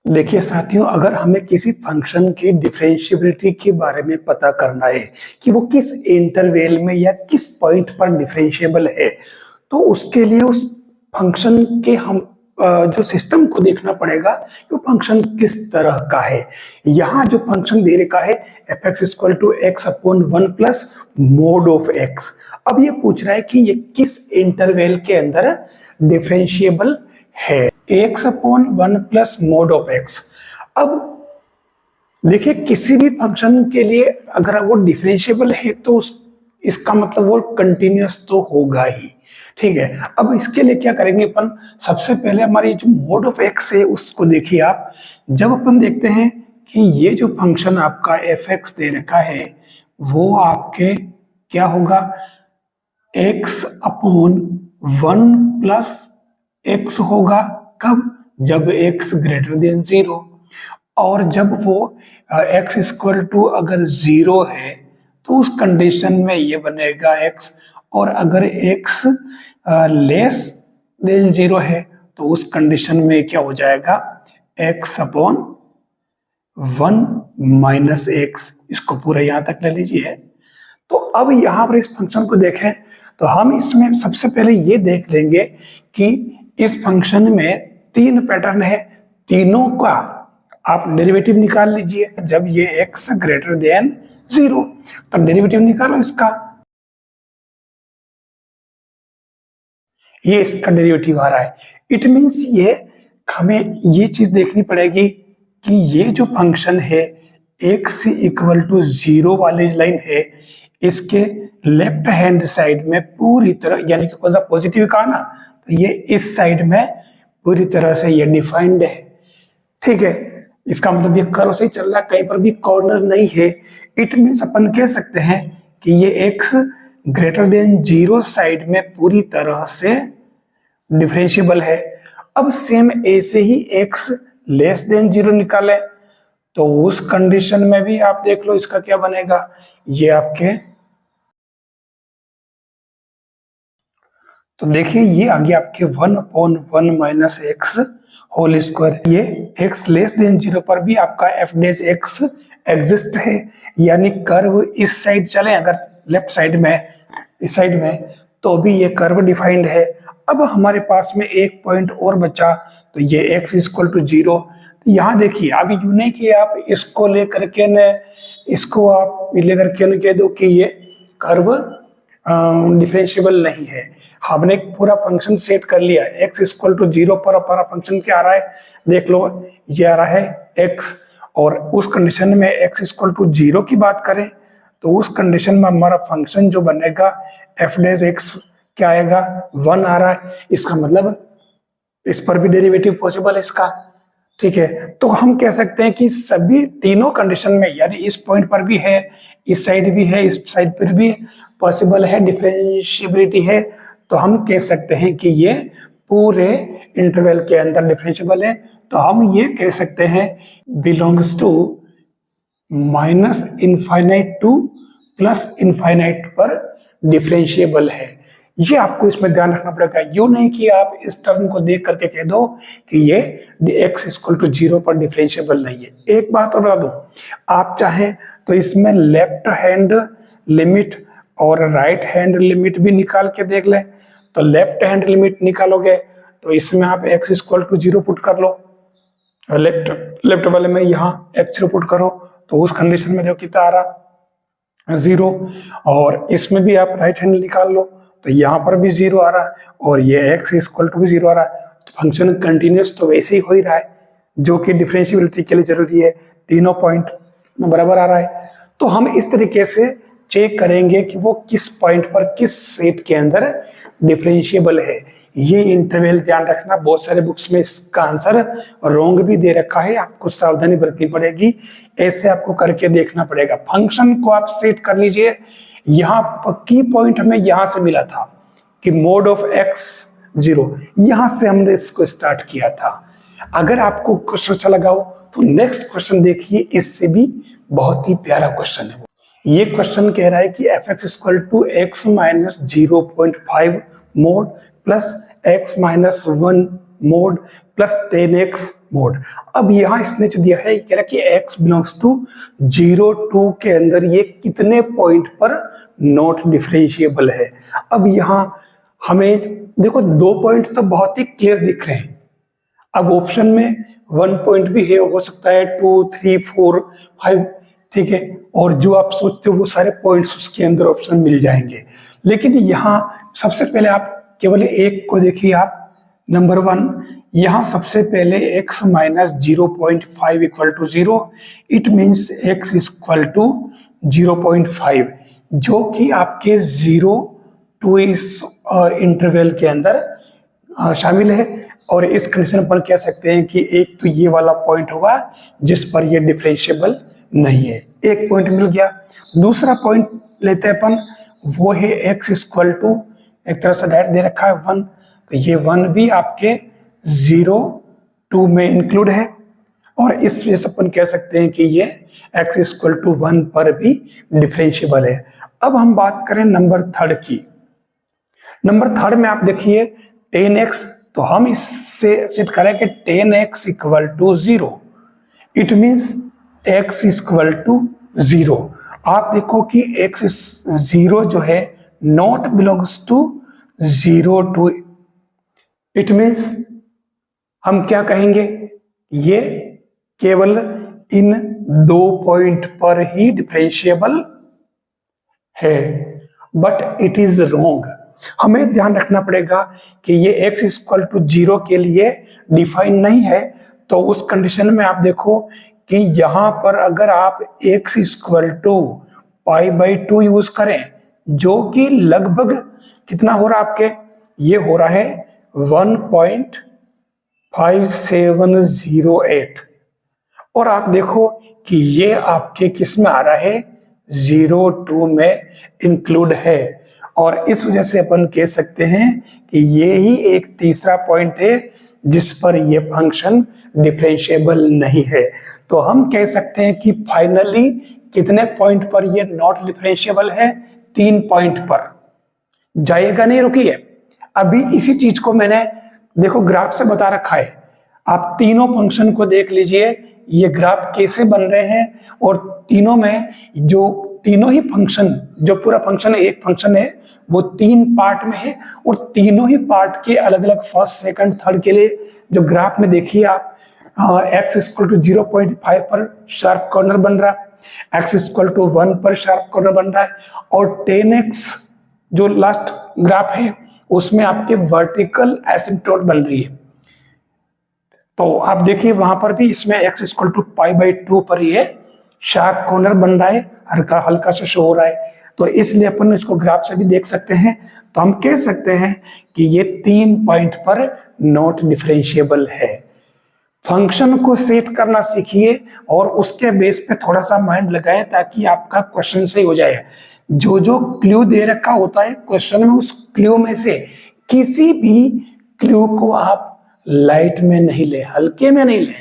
देखिए साथियों, अगर हमें किसी फंक्शन की डिफरेंशिएबिलिटी के बारे में पता करना है कि वो किस इंटरवल में या किस पॉइंट पर डिफरेंशिएबल है, तो उसके लिए उस फंक्शन के हम जो सिस्टम को देखना पड़ेगा कि वो फंक्शन किस तरह का है। यहाँ जो फंक्शन दे रखा है F X equal to X upon one plus mod of X. अब ये पूछ रहा है कि ये किस इंटरवल के अंदर डिफरेंशिएबल है, x upon one plus mod of X. अब देखिए किसी भी फंक्शन के लिए अगर वो डिफरेंशिएबल है तो इसका मतलब वो कंटिन्यूअस तो होगा ही, ठीक है। अब इसके लिए क्या करेंगे अपन, सबसे पहले हमारी जो मोड ऑफ एक्स है उसको देखिए आप। जब अपन देखते हैं कि ये जो फंक्शन आपका एफ एक्स दे रखा है वो आपके क्या होगा, x upon one plus x होगा। कब? जब x ग्रेटर देन जीरो। और जब वो x इक्वल टू अगर जीरो है तो उस कंडीशन में ये बनेगा x, और अगर x लेस देन जीरो है तो उस कंडीशन में क्या हो जाएगा, x upon one minus x. इसको पूरा यहां तक ले लीजिए। तो अब यहां पर इस फंक्शन को देखें तो हम इसमें सबसे पहले ये देख लेंगे कि इस फंक्शन में तीन पैटर्न है, तीनों का आप डेरिवेटिव निकाल लीजिए। जब ये x ग्रेटर देन जीरो तो डेरिवेटिव निकालो इसका, ये इसका डेरिवेटिव आ रहा है। इट मींस ये हमें ये चीज देखनी पड़ेगी कि ये जो फंक्शन है x इक्वल टू जीरो वाली लाइन है, इसके लेफ्ट हैंड साइड में पूरी तरह, यानी कि कौन सा पॉजिटिव का ना, तो ये इस साइड में पूरी तरह से ये डिफाइंड है, ठीक है। इसका मतलब ये कर्व सही चल रहा है, कहीं पर भी कॉर्नर नहीं है। इट मींस अपन कह सकते हैं कि ये x greater than zero side में पूरी तरह से डिफरेंशिएबल है। अब सेम ऐसे ही x लेस देन जीरो निकाले तो उस कंडीशन में भी आप देख लो इसका क्या बनेगा, ये आपके, तो देखिए ये आ गया आपके one upon one minus X whole square. ये x लेस देन जीरो पर भी आपका एफ डेज एक्स एग्जिस्ट है, यानी कर्व इस साइड चले अगर लेफ्ट साइड में, इस साइड में, तो भी ये कर्व डिफाइंड है। अब हमारे पास में एक पॉइंट और बचा, तो ये x इक्वल टू जीरो। तो यहाँ देखिए अभी यूं नहीं कि आप इसको लेकर के न, इसको आप लेकर के न कह दो कि ये कर्व डिफरेंशिएबल नहीं है। हमने एक पूरा फंक्शन सेट कर लिया, x इक्वल टू जीरो पर हमारा फंक्शन क्या आ रहा है, देख लो ये आ रहा है x, और उस कंडीशन में x इक्वल टू जीरो की बात करें तो उस कंडीशन में हमारा फंक्शन जो बनेगा एफ डेज एक्स क्या आएगा, वन आ रहा है। इसका मतलब इस पर भी डेरिवेटिव पॉसिबल है इसका, ठीक है। तो हम कह सकते हैं कि सभी तीनों कंडीशन में, यानी इस पॉइंट पर भी है, इस साइड भी है, इस साइड पर भी पॉसिबल है, डिफरेंशिएबिलिटी है। तो हम कह सकते हैं कि ये पूरे इंटरवल के अंदर डिफरेंशिएबल है। तो हम ये कह सकते हैं belongs to minus infinite to plus infinite पर डिफरेंशिएबल है। ये आपको इसमें ध्यान रखना पड़ेगा, यूं नहीं कि आप इस टर्म को देख करके कह दो कि ये x इक्वल टू जीरो पर डिफरेंशिएबल नहीं है। एक बात और बता दूं, आप चाहें तो इसमें लेफ्ट हैंड लिमिट और राइट हैंड लिमिट भी निकाल के देख लें। तो लेफ्ट हैंड लिमिट निकालोगे तो इसमें आप x equal to zero put कर लो, लेफ्ट वाले में यहाँ x जीरो पुट करो तो उस कंडीशन में देखो कितना आ रहा, जीरो। और इसमें भी आप राइट हैंड निकाल लो तो यहाँ पर भी जीरो आ रहा है, और ये x इक्वल टू भी जीरो आ रहा है। तो फंक्शन कंटिन्यूअस तो वैसे ही हो ही रहा है, जो कि डिफरेंशिएबिलिटी के लिए जरूरी है, तीनों पॉइंट में बराबर आ रहा है। तो हम इस तरीके से चेक करेंगे कि वो किस पॉइंट पर किस सेट के अंदर डिफरेंशिएबल है। ये इंटरवल ध्यान रखना, बहुत सारे बुक्स में इसका आंसर रॉन्ग भी दे रखा है, आपको सावधानी बरतनी पड़ेगी, ऐसे आपको करके देखना पड़ेगा। फंक्शन को आप सेट कर लीजिए। यहाँ की पॉइंट हमें यहां से मिला था कि मोड ऑफ एक्स जीरो, यहां से हमने इसको स्टार्ट किया था। अगर आपको क्वेश्चन अच्छा लगा हो तो नेक्स्ट क्वेश्चन देखिए, इससे भी बहुत ही प्यारा क्वेश्चन है। ये क्वेश्चन कह रहा है कि F X equal to X minus 0.5 mod plus X minus 1 mod plus 10x mod. अब यहाँ इसने जो दिया है ये कह रहा है कि x बिलोंग्स टू 0 2 के अंदर ये कितने पॉइंट पर नॉट डिफरेंशिएबल है। अब यहाँ हमें देखो 2 पॉइंट तो बहुत ही क्लियर दिख रहे हैं। अब ऑप्शन में 1 पॉइंट भी है, हो सकता है 2 3 4 5, ठीक है, और जो आप सोचते हो वो सारे पॉइंट्स उसके अंदर ऑप्शन मिल जाएंगे। लेकिन यहाँ सबसे पहले आप केवल एक को देखिए, आप नंबर 1 यहाँ सबसे पहले x minus 0.5 equal to 0, it means x equal to 0.5, जो कि आपके 0 टू इस इंटरवल के अंदर शामिल है। और इस कंडीशन पर कह सकते हैं कि एक तो ये वाला पॉइंट होगा जिस पर ये डिफरेंशिएबल नहीं है, एक पॉइंट मिल गया। दूसरा पॉइंट लेते हैं अपन, वो है x इक्वल टू, एक तरह से डायरेक्ट दे रखा है 1, तो ये 1 भी आपके 0 2 में इंक्लूड है, और इस वजह से अपन कह सकते हैं कि ये x इक्वल टू 1 पर भी डिफरेंशिएबल है। अब हम बात करें नंबर 3 की। नंबर 3 में आप देखिए 10x, तो हम इससे सेट करें कि 10x equal to 0, it means x equal to 0। आप देखो कि x 0 जो है not belongs to 0 two, it means हम क्या कहेंगे, ये केवल इन 2 पॉइंट पर ही डिफरेंशिएबल है, बट इट इज रॉन्ग। हमें ध्यान रखना पड़ेगा कि ये x इक्वल टू 0 के लिए डिफाइन नहीं है। तो उस कंडीशन में आप देखो कि यहां पर अगर आप x इक्वल टू π/2 यूज करें, जो कि लगभग कितना हो रहा है आपके, ये हो रहा है 1.5708, और आप देखो कि ये आपके किस में आ रहा है, 0 2 में इंक्लूड है, और इस वजह से अपन कह सकते हैं कि ये ही एक तीसरा पॉइंट है जिस पर ये फंक्शन डिफरेंशिएबल नहीं है। तो हम कह सकते हैं कि फाइनली कितने पॉइंट पर ये नॉट डिफरेंशिएबल है, 3 पॉइंट पर। जाइएगा नहीं, रुकिए, अभी इसी चीज को मैंने देखो ग्राफ से बता रखा है। आप तीनों फंक्शन को देख लीजिए, ये ग्राफ कैसे बन रहे हैं, और तीनों में जो तीनों ही फंक्शन, जो पूरा फंक्शन है, एक फंक्शन है, वो 3 पार्ट में है, और तीनों ही पार्ट के अलग अलग फर्स्ट सेकंड थर्ड के लिए जो ग्राफ में देखिए आप, x इक्वल टू 0.5 पर शार्प कॉर्नर बन रहा है, x इक्वल टू 1 पर शार्प कॉर्नर बन रहा है, और 10x जो लास्ट ग्राफ है उसमें आपके वर्टिकल एसिम्पटोट बन रही है। तो आप देखिए वहां पर भी इसमें x इक्वल टू π/2 पर ये शार्प कॉर्नर बन रहा है, हल्का हल्का सा शो हो रहा है। तो इसलिए अपन इसको ग्राफ से भी देख सकते हैं। तो हम कह सकते हैं कि ये 3 पॉइंट पर नॉट डिफरेंशिएबल है। फंक्शन को सेट करना सीखिए और उसके बेस पे थोड़ा सा माइंड लगाएं ताकि आपका क्वेश्चन सही हो जाए। जो जो क्लू दे रखा होता है क्वेश्चन में, उस क्लू में से किसी भी क्लू को आप लाइट में नहीं ले, हल्के में नहीं ले,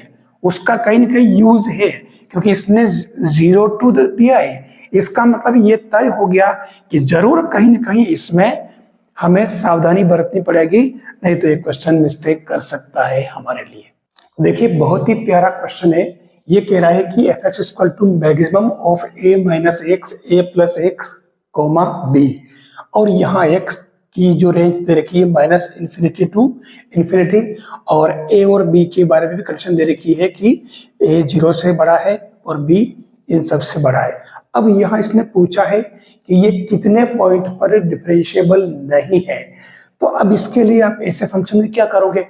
उसका कहीं ना कहीं यूज है, क्योंकि इसने 0 2 दिया है। इसका मतलब ये तय हो गया कि जरूर कहीं ना कहीं इसमें हमें सावधानी बरतनी पड़ेगी, नहीं तो ये क्वेश्चन मिस्टेक कर सकता है हमारे लिए। देखिए बहुत ही प्यारा क्वेश्चन है। ये कह रहा है कि f(x) equal to maximum of a minus X a plus X comma b, और यहाँ x की जो रेंज दे रखी है -∞ टू ∞, और a और b के बारे में भी कंडीशन दे रखी है कि a 0 से बड़ा है और b इन सब से बड़ा है। अब यहाँ इसने पूछा है कि ये कितने पॉइंट पर डिफरेंशिएबल नहीं है। तो अब इसके लिए आप ऐसे फंक्शन में क्या करोगे,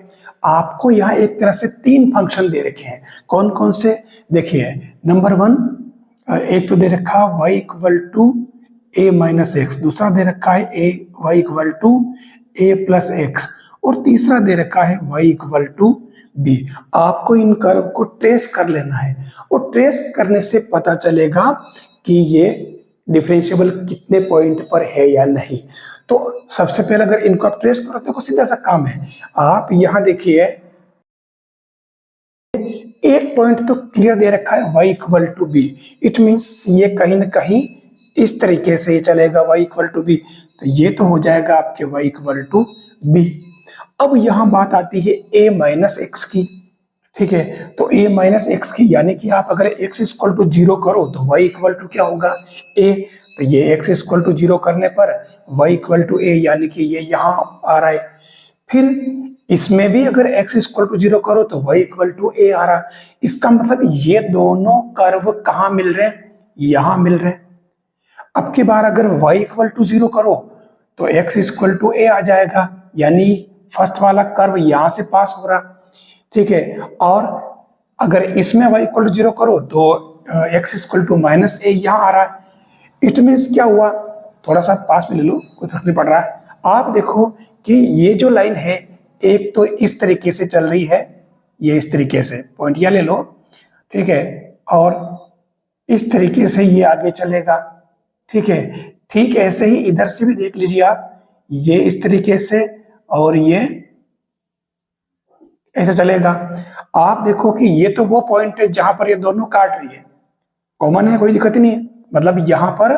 आपको यहाँ एक तरह से 3 फंक्शन दे रखे हैं। कौन कौन से देखिए, नंबर 1 एक तो दे रखा y equal to a minus X, दूसरा दे रखा है y equal to a plus X, और तीसरा दे रखा है y इक्वल टू b। आपको इन कर्व को ट्रेस कर लेना है, और ट्रेस करने से पता चलेगा कि ये डिफरेंशिएबल कितने पॉइंट पर है या नहीं। तो सबसे पहले अगर इनको आप ट्रेस करो तो सीधा सा काम है। आप यहां देखिए एक पॉइंट तो क्लियर दे रखा है y equal to b, it means ये कहीं ना कहीं इस तरीके से ये चलेगा y इक्वल टू b, तो ये तो हो जाएगा आपके y इक्वल टू b। अब यहां बात आती है a माइनस एक्स की, ठीक है। तो a माइनस एक्स की, यानी कि आप अगर x इक्वल टू 0 करो तो y इक्वल टू क्या होगा, a। तो ये x इक्वल टू 0 करने पर y इक्वल टू a, यानी कि ये यहाँ आ रहा है। फिर इसमें भी अगर x इक्वल टू 0 करो तो y इक्वल टू a आ रहा है। इसका मतलब ये दोनों कर्व कहाँ मिल रहे हैं, यहाँ मिल रहे हैं। अब की बार अगर y इक्वल टू 0 करो तो x इक्वल टू a आ जाएगा, यानी फर्स्ट वाला कर्व यहाँ से पास हो रहा, ठीक है। और अगर इसमें y इक्वल टू 0 करो तो x equal to minus a यहाँ आ रहा है। इट मीन्स क्या हुआ, थोड़ा सा पास में ले लो, कोई फर्क नहीं पड़ रहा है। आप देखो कि ये जो लाइन है एक तो इस तरीके से चल रही है, ये इस तरीके से पॉइंट यह ले लो, ठीक है, और इस तरीके से ये आगे चलेगा, ठीक है। ठीक ऐसे ही इधर से भी देख लीजिए आप, ये इस तरीके से और ये ऐसे चलेगा। आप देखो कि ये तो वो पॉइंट है जहां पर ये दोनों काट रही है, कॉमन है, कोई दिक्कत नहीं है। मतलब यहाँ पर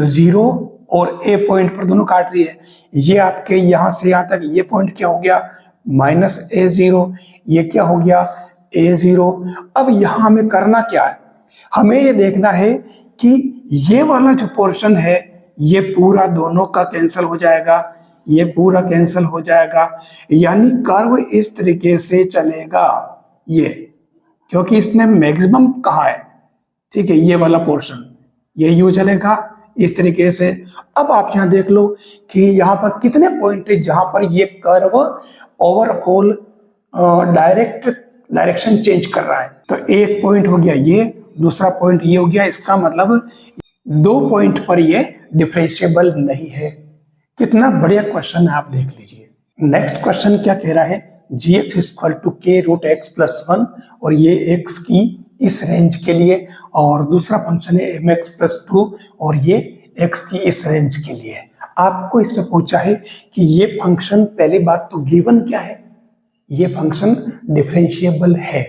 0 और a पॉइंट पर दोनों काट रही है। ये आपके यहाँ से यहाँ तक ये पॉइंट क्या हो गया, माइनस a0, ये क्या हो गया, a0। अब यहाँ हमें करना क्या है, हमें ये देखना है कि ये वाला जो पोर्शन है ये पूरा दोनों का कैंसिल हो जाएगा, ये पूरा कैंसिल हो जाएगा, यानी कर्व इस तरीके से चलेगा ये, क्योंकि इसने मैक्सिमम कहा है, ठीक है। ये वाला पोर्शन ये यूं चलेगा इस तरीके से। अब आप यहां देख लो कि यहाँ पर कितने पॉइंट है जहां पर ये कर्व ओवरऑल डायरेक्शन चेंज कर रहा है। तो एक पॉइंट हो गया ये, दूसरा पॉइंट ये हो गया। इसका मतलब 2 पॉइंट पर ये डिफरेंशिएबल नहीं है। कितना बढ़िया क्वेश्चन है, आप देख लीजिए। नेक्स्ट क्वेश्चन क्या कह रहा है, gx इक्वल टू के रूट एक्स प्लस 1, और ये x की इस रेंज के लिए, और दूसरा फंक्शन है mx प्लस 2 और ये x की इस रेंज के लिए। आपको इसमें पूछा है कि ये फंक्शन, पहली बात तो गिवन क्या है, ये फंक्शन डिफरेंशिएबल है,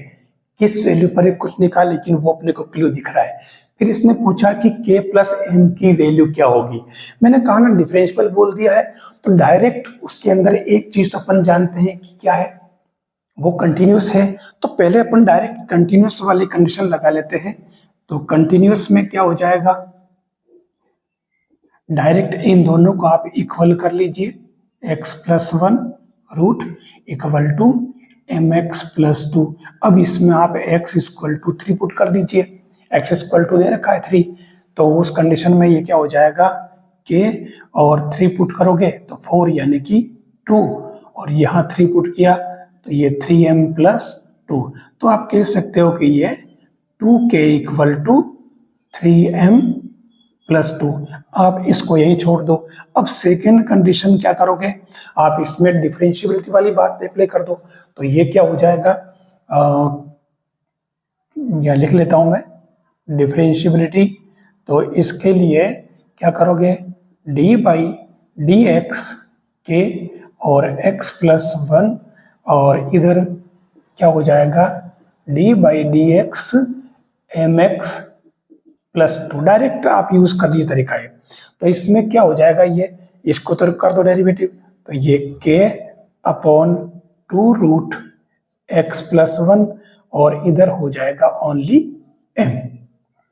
किस वैल्यू पर कुछ निकाल, लेकिन वो अपने को क्लू दिख रहा है। फिर इसने पूछा कि k प्लस एम की वैल्यू क्या होगी। मैंने कहा ना डिफरेंशिएबल बोल दिया है तो डायरेक्ट उसके अंदर एक चीज तो अपन जानते हैं कि क्या है, वो कंटिन्यूस है। तो पहले अपन डायरेक्ट कंटिन्यूस वाली कंडीशन लगा लेते हैं। तो कंटिन्यूस में क्या हो जाएगा, डायरेक्ट इन दोनों को आप इक्वल कर लीजिए, x plus 1 root equal to M X plus 2। अब इसमें आप x इक्वल टू 3 पुट कर दीजिए, x इक्वल टू दे रखा है 3, तो उस कंडीशन में ये क्या हो जाएगा k, और 3 पुट करोगे तो 4 यानी कि 2, और यहाँ 3 पुट किया तो ये 3m प्लस 2। तो आप कह सकते हो कि ये 2k equal to 3m plus 2। आप इसको यही छोड़ दो। अब सेकेंड कंडीशन क्या करोगे, आप इसमें डिफरेंशिएबिलिटी वाली बात अप्लाई कर दो। तो ये क्या हो जाएगा, या लिख लेता हूं मैं डिफरेंशिएबिलिटी। तो इसके लिए क्या करोगे, डी बाई डी एक्स के और x प्लस 1, और इधर क्या हो जाएगा D by D X M X plus 2। Direct आप यूज कर दीजिए तरीका है। तो इसमें क्या हो जाएगा, ये इसको तो कर दो डेरिवेटिव, तो ये k upon 2 root X plus 1, और इधर हो जाएगा ओनली m,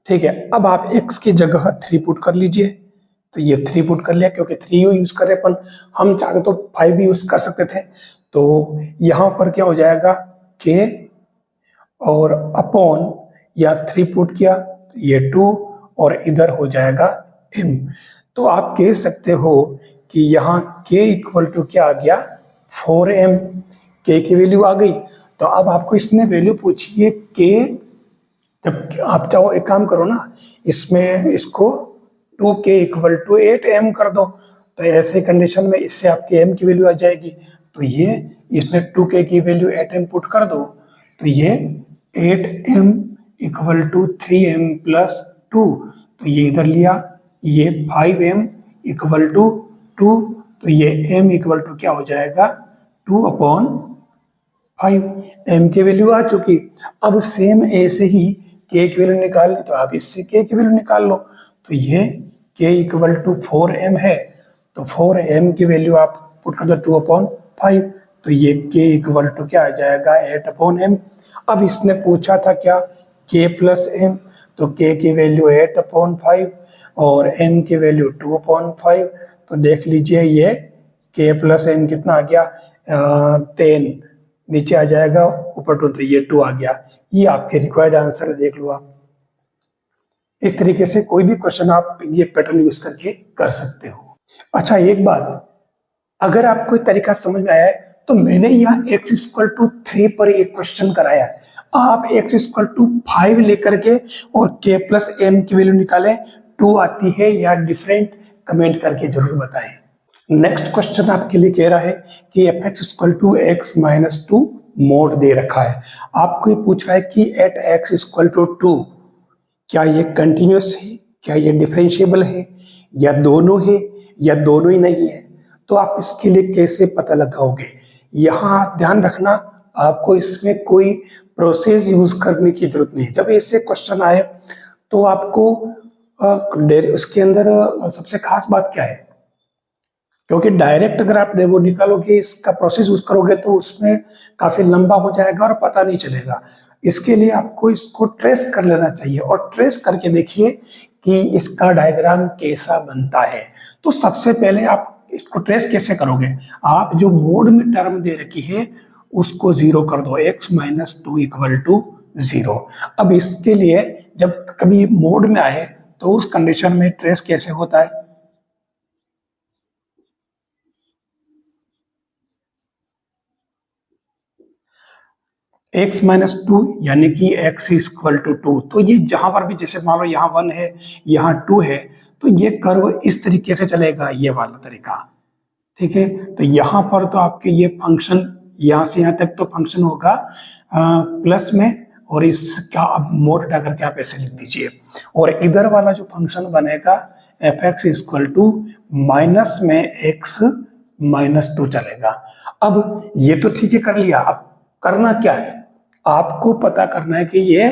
ठीक है। अब आप x की जगह 3 पुट कर लीजिए, तो ये 3 पुट कर लिया, क्योंकि 3 यूज कर रहे अपन, हम चाहते तो 5 भी यूज कर सकते थे। तो यहां पर क्या हो जाएगा k और अपॉन, या 3 पुट किया तो ये 2, और इधर हो जाएगा m। तो आप कह सकते हो कि यहाँ k इक्वल टू क्या आ गया 4m, k की वैल्यू आ गई। तो अब आपको इसने वैल्यू पूछी है k, जब आप चाहो एक काम करो ना, इसमें इसको 2k इक्वल टू 8m कर दो, तो ऐसे कंडीशन में इससे आपके m की वैल्यू आ जाएगी। तो ये इसमें 2k की वैल्यू 8m पुट कर दो, तो ये 8m equal to 3m plus 2, तो ये इधर लिया, ये 5m इक्वल टू 2, तो ये m इक्वल टू क्या हो जाएगा 2 अपॉन 5। m की वैल्यू आ चुकी। अब सेम ऐसे ही k की वैल्यू निकालनी, तो आप इससे k की वैल्यू निकाल लो। तो ये k इक्वल टू 4m है, तो 4m की वैल्यू आप पुट कर दो 2 अपॉन 5, तो ये k इक्वल टू क्या आ जाएगा 8/m। अब इसने पूछा था क्या k प्लस m, तो k की वैल्यू 8/5 और m की वैल्यू 2/5। तो देख लीजिए ये k प्लस m कितना आ गया 10, नीचे आ जाएगा ऊपर 2, तो ये 2 आ गया। ये आपके रिक्वायर्ड आंसर देख लो आप। इस तरीके से कोई भी क्वेश्चन आप ये पैटर्न यूज करके कर सकते हो। अच्छा एक बात, अगर आपको तरीका समझ में आया है तो मैंने यहाँ x इक्वल टू 3 पर एक क्वेश्चन कराया है, आप x इक्वल टू 5 लेकर के और k प्लस m की वैल्यू निकालें, 2 आती है या डिफरेंट, कमेंट करके जरूर बताएं। नेक्स्ट क्वेश्चन आपके लिए कह रहा है कि fx equal to x minus 2 mod दे रखा है। आपको ये पूछ रहा है कि एट x इक्वल टू 2 क्या ये कंटिन्यूस है, क्या ये डिफरेंशिएबल है, या दोनों है, या दोनों ही नहीं है। तो आप इसके लिए कैसे पता लगाओगे, यहाँ आप ध्यान रखना, आपको इसमें कोई प्रोसेस यूज करने की जरूरत नहीं है। जब ऐसे क्वेश्चन आए तो आपको उसके अंदर सबसे खास बात क्या है, क्योंकि डायरेक्ट अगर आप वो निकालोगे, इसका प्रोसेस यूज करोगे तो उसमें काफी लंबा हो जाएगा और पता नहीं चलेगा। इसके लिए आपको इसको ट्रेस कर लेना चाहिए और ट्रेस करके देखिए कि इसका डायग्राम कैसा बनता है। तो सबसे पहले आप इसको ट्रेस कैसे करोगे, आप जो मोड में टर्म दे रखी है उसको 0 कर दो, x माइनस 2 इक्वल टू 0। अब इसके लिए जब कभी मोड में आए तो उस कंडीशन में ट्रेस कैसे होता है, x माइनस 2 यानी कि x इक्वल टू 2। तो ये जहां पर भी, जैसे मान लो यहाँ 1 है यहाँ 2 है, तो ये कर्व इस तरीके से चलेगा, ये वाला तरीका, ठीक है। तो यहाँ पर तो आपके ये फंक्शन यहाँ से यहाँ तक तो फंक्शन होगा प्लस में, और इसका अब मोड हटा करके आप ऐसे लिख दीजिए, और इधर वाला जो फंक्शन बनेगा f(x) इक्वल टू माइनस में x माइनस 2 चलेगा। अब ये तो ठीक है कर लिया, अब करना क्या है, आपको पता करना है कि ये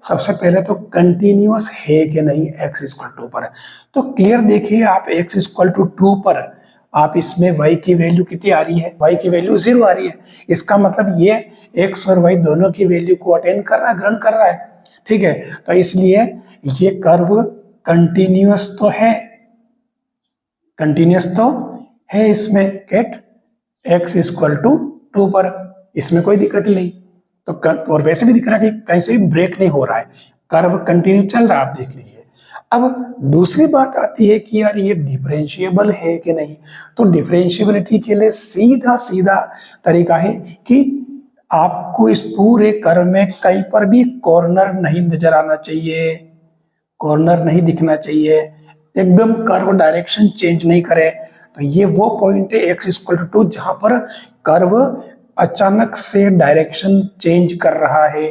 सबसे पहले तो कंटिन्यूअस है कि नहीं x इक्वल टू पर। तो क्लियर देखिए आप x इक्वल टू 2 पर आप इसमें y की वैल्यू कितनी आ रही है, y की वैल्यू 0 आ रही है। इसका मतलब ये x और y दोनों की वैल्यू को अटेंड कर रहा है, ग्रहण कर रहा है, ठीक है। तो इसलिए ये कर्व कंटिन्यूअस तो है, कंटिन्यूअस तो है इसमें एट x इक्वल टू 2 पर, इसमें कोई दिक्कत नहीं। तो और वैसे भी दिख रहा है कि कहीं से भी ब्रेक नहीं हो रहा है, कर्व कंटिन्यू चल रहा है, आप देख लीजिए। अब दूसरी बात आती है कि यार ये डिफरेंशिएबल है कि नहीं। तो डिफरेंशिएबिलिटी के लिए सीधा सीधा तरीका है कि आपको इस पूरे कर्व में कहीं पर भी कॉर्नर नहीं नजर आना चाहिए, कॉर्नर नहीं दिखना चाहिए, एकदम कर्व डायरेक्शन चेंज नहीं करे। तो ये वो पॉइंट है x इक्वल टू 2 जहां पर कर्व अचानक से डायरेक्शन चेंज कर रहा है।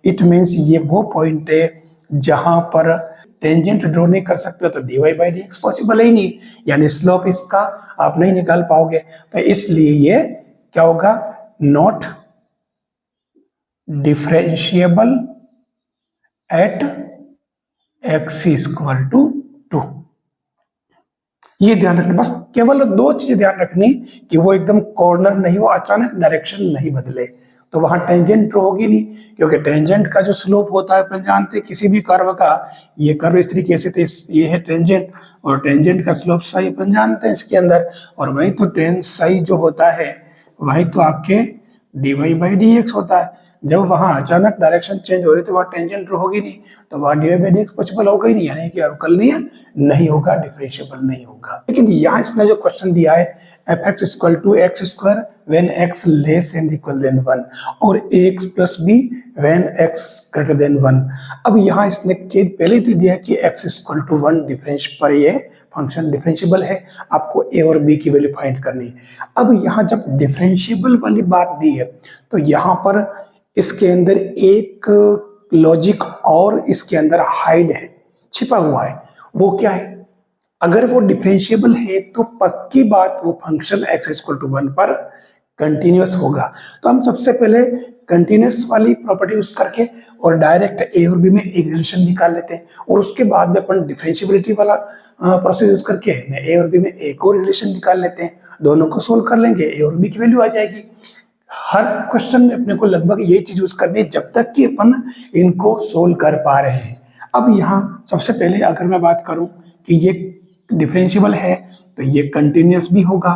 इट मीन्स ये वो पॉइंट है जहां पर टेंजेंट ड्रॉ नहीं कर सकते हो, तो dy बाई dx पॉसिबल ही नहीं, यानी स्लोप इसका आप नहीं निकाल पाओगे। तो इसलिए ये क्या होगा, not differentiable at x equal to 2। ये ध्यान रखना, बस केवल दो चीजें ध्यान रखनी कि वो एकदम कॉर्नर नहीं हो, अचानक डायरेक्शन नहीं बदले, तो वहां टेंजेंट ड्रॉ होगी नहीं, क्योंकि टेंजेंट का जो स्लोप होता है अपन जानते हैं किसी भी कर्व का, ये कर्व इस तरीके से, तो ये है टेंजेंट, और टेंजेंट का स्लोप सही अपन जानते हैं इसके अंदर, और वही तो टेन सही जो होता है वही तो आपके dy बाई dx होता है। जब वहां अचानक डायरेक्शन चेंज हो रही तो वहां टेंजेंट ड्रॉ होगी नहीं, तो वहां dy बाई dx पॉसिबल होगा ही नहीं, यानी कि अवकलनीय नहीं होगा, डिफरेंशिएबल नहीं होगा। लेकिन यहाँ इसने जो क्वेश्चन दिया है f(x) equal to x square when x less and equal than 1 और ax plus b when x greater than 1। अब यहाँ इसने पहले ही दिया है कि x इक्वल टू 1 डिफरेंस पर ये फंक्शन डिफरेंशिएबल है, आपको a और b की वैल्यू फाइंड करनी है। अब यहाँ जब डिफरेंशिएबल वाली बात दी है तो यहाँ पर इसके अंदर एक लॉजिक और इसके अंदर हाइड है, छिपा हुआ है। वो क्या है, अगर वो डिफरेंशिएबल है तो पक्की बात वो फंक्शन x इक्वल टू 1 पर कंटिन्यूअस होगा। तो हम सबसे पहले कंटिन्यूअस वाली प्रॉपर्टी यूज करके और डायरेक्ट a और b में एक रिलेशन निकाल लेते हैं, और उसके बाद में अपन डिफरेंशिएबिलिटी वाला प्रोसेस यूज करके a और b में एक और रिलेशन निकाल लेते हैं। दोनों को सोल्व कर लेंगे, a और b की वैल्यू आ जाएगी। हर क्वेश्चन में अपने को लगभग ये चीज यूज करनी है जब तक कि अपन इनको सोल्व कर पा रहे हैं। अब यहाँ सबसे पहले अगर मैं बात करूं कि ये डिफरेंशिएबल है तो ये कंटिन्यूअस भी होगा,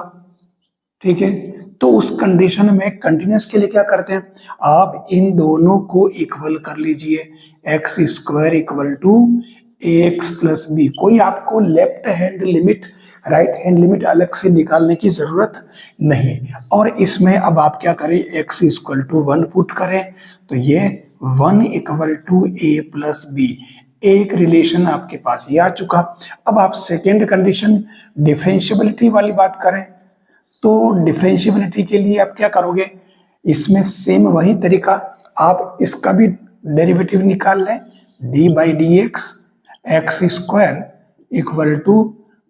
ठीक है। तो उस कंडीशन में कंटिन्यूअस के लिए क्या करते हैं, आप इन दोनों को इक्वल कर लीजिए, X square equal to A X plus B. कोई आपको left hand limit right hand limit अलग से निकालने की जरूरत नहीं। और इसमें अब आप क्या करें, एक्स इक्वल टू 1 पुट करें तो ये 1 equal to A plus B, एक रिलेशन आपके पास ये आ चुका। अब आप सेकेंड कंडीशन डिफरेंशिएबिलिटी वाली बात करें तो डिफरेंशिएबिलिटी के लिए आप क्या करोगे, इसमें सेम वही तरीका, आप इसका भी डेरिवेटिव निकाल लें, D by D X square equal to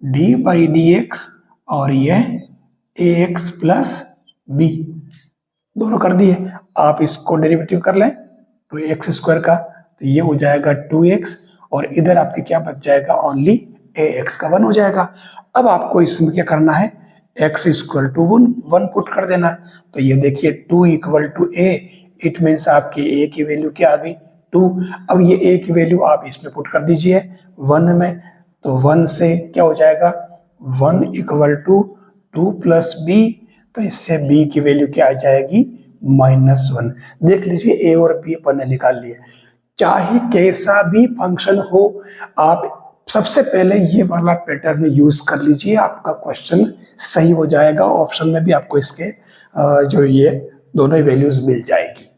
D by D X और ये ए एक्स प्लस बी, दोनों कर दिए। आप इसको डेरिवेटिव कर लें तो एक्स स्क्वायर का, तो ये हो जाएगा 2x और इधर आपके क्या बच जाएगा, ओनली ए एक्स का 1 हो जाएगा। अब आपको इसमें क्या करना है, x इक्वल टू 1 पुट कर देना। तो ये देखिए 2 equal to A, it means आपकी a की वैल्यू क्या आ गई, 2। अब ये a की वैल्यू आप इसमें पुट कर दीजिए 1 में, तो 1 से क्या हो जाएगा, 1 इक्वल टू 2 प्लस बी, तो इससे b की वैल्यू क्या आ जाएगी, -1। देख लीजिए a और b अपन ने निकाल लिए। चाहे कैसा भी फंक्शन हो, आप सबसे पहले ये वाला पैटर्न यूज कर लीजिए, आपका क्वेश्चन सही हो जाएगा। ऑप्शन में भी आपको इसके जो ये दोनों वैल्यूज मिल जाएगी।